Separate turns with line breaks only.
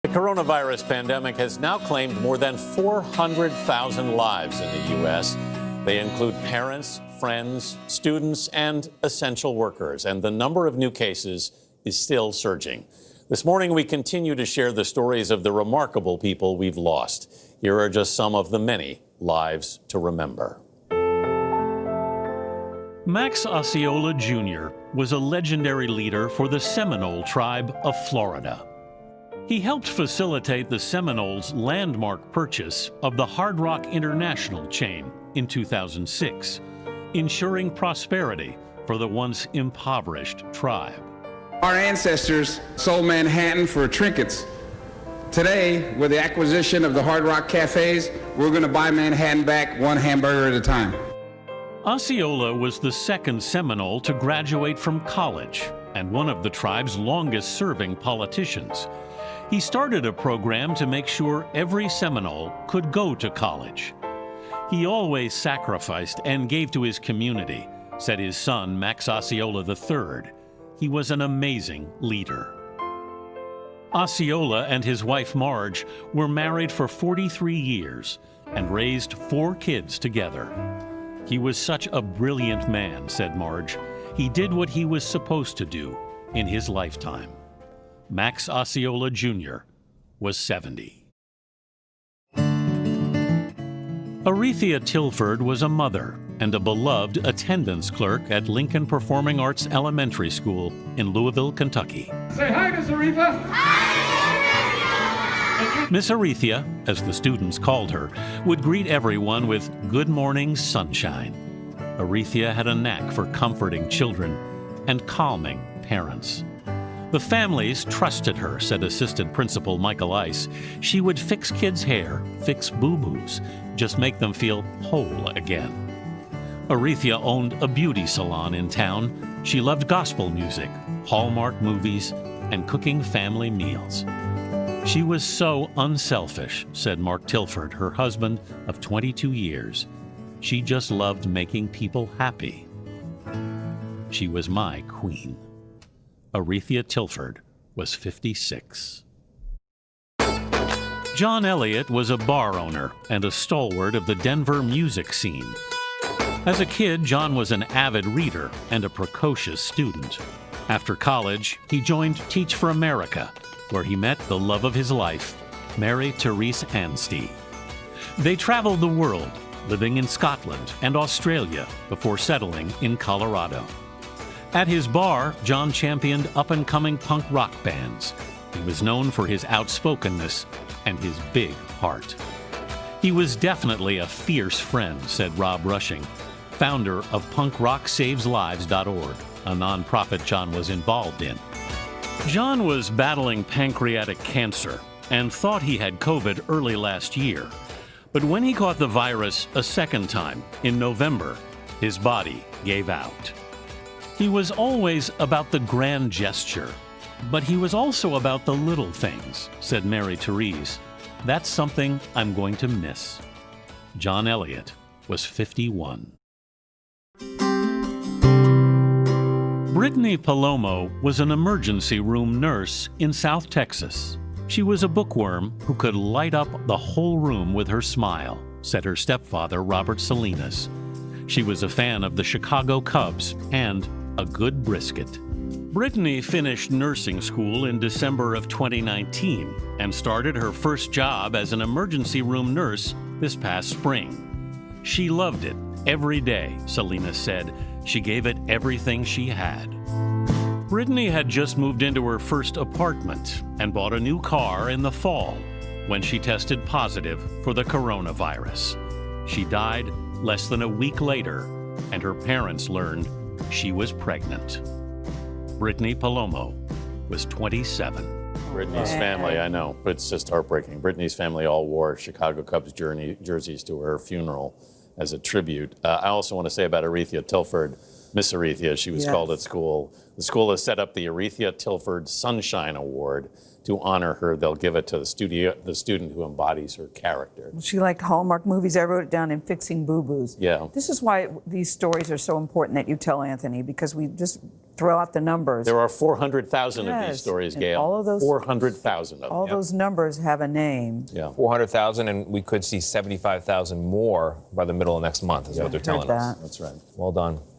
The coronavirus pandemic has now claimed more than 400,000 lives in the U.S. They include parents, friends, students, and essential workers. And the number of new cases is still surging. This morning, we continue to share the stories of the remarkable people we've lost. Here are just some of the many lives to remember.
Max Osceola Jr. was a legendary leader for the Seminole tribe of Florida. He helped facilitate the Seminoles' landmark purchase of the Hard Rock International chain in 2006, ensuring prosperity for the once impoverished tribe.
Our ancestors sold Manhattan for trinkets. Today, with the acquisition of the Hard Rock cafes, we're going to buy Manhattan back one hamburger at a time.
Osceola was the second Seminole to graduate from college and one of the tribe's longest-serving politicians. He started a program to make sure every Seminole could go to college. He always sacrificed and gave to his community, said his son, Max Osceola III. He was an amazing leader. Osceola and his wife, Marge, were married for 43 years and raised 4 kids together. He was such a brilliant man, said Marge. He did what he was supposed to do in his lifetime. Max Osceola Jr. was 70. Arethia Tilford was a mother and a beloved attendance clerk at Lincoln Performing Arts Elementary School in Louisville, Kentucky.
Say hi, Miss Aretha!
Hi! Miss Arethia, as the students called her, would greet everyone with "Good morning, sunshine." Arethia had a knack for comforting children and calming parents. The families trusted her, said Assistant Principal Michael Ice. She would fix kids' hair, fix boo-boos, just make them feel whole again. Arethia owned a beauty salon in town. She loved gospel music, Hallmark movies, and cooking family meals. She was so unselfish, said Mark Tilford, her husband of 22 years. She just loved making people happy. She was my queen. Arethia Tilford was 56. John Elliott was a bar owner and a stalwart of the Denver music scene. As a kid, John was an avid reader and a precocious student. After college, he joined Teach for America, where he met the love of his life, Mary Therese Anstey. They traveled the world, living in Scotland and Australia before settling in Colorado. At his bar, John championed up-and-coming punk rock bands. He was known for his outspokenness and his big heart. He was definitely a fierce friend, said Rob Rushing, founder of punkrocksaveslives.org, a nonprofit John was involved in. John was battling pancreatic cancer and thought he had COVID early last year. But when he caught the virus a second time in November, his body gave out. He was always about the grand gesture, but he was also about the little things, said Mary Therese. That's something I'm going to miss. John Elliott was 51. Brittany Palomo was an emergency room nurse in South Texas. She was a bookworm who could light up the whole room with her smile, said her stepfather, Robert Salinas. She was a fan of the Chicago Cubs and a good brisket. Brittany finished nursing school in December of 2019 and started her first job as an emergency room nurse this past spring. She loved it every day, Salinas said. She gave it everything she had. Brittany had just moved into her first apartment and bought a new car in the fall when she tested positive for the coronavirus. She died less than a week later, and her parents learned she was pregnant. Brittany Palomo was 27.
Brittany's family, I know, but it's just heartbreaking. Brittany's family all wore Chicago Cubs jerseys to her funeral as a tribute. I also want to say about Arethia Tilford, Miss Arethia, she was called at school. The school has set up the Arethia Tilford Sunshine Award to honor her. They'll give it to the student who embodies her character.
She liked Hallmark movies. I wrote it down in Fixing Boo-Boos.
Yeah.
This is why these stories are so important that you tell, Anthony, because we just throw out the numbers.
There are 400,000 of these
Yes,
stories,
and
Gayle.
all of those-
400,000 of them.
All those numbers have a name.
Yeah.
400,000, and we could see 75,000 more by the middle of next month, is what they're telling us.
That.
That's right.
Well done.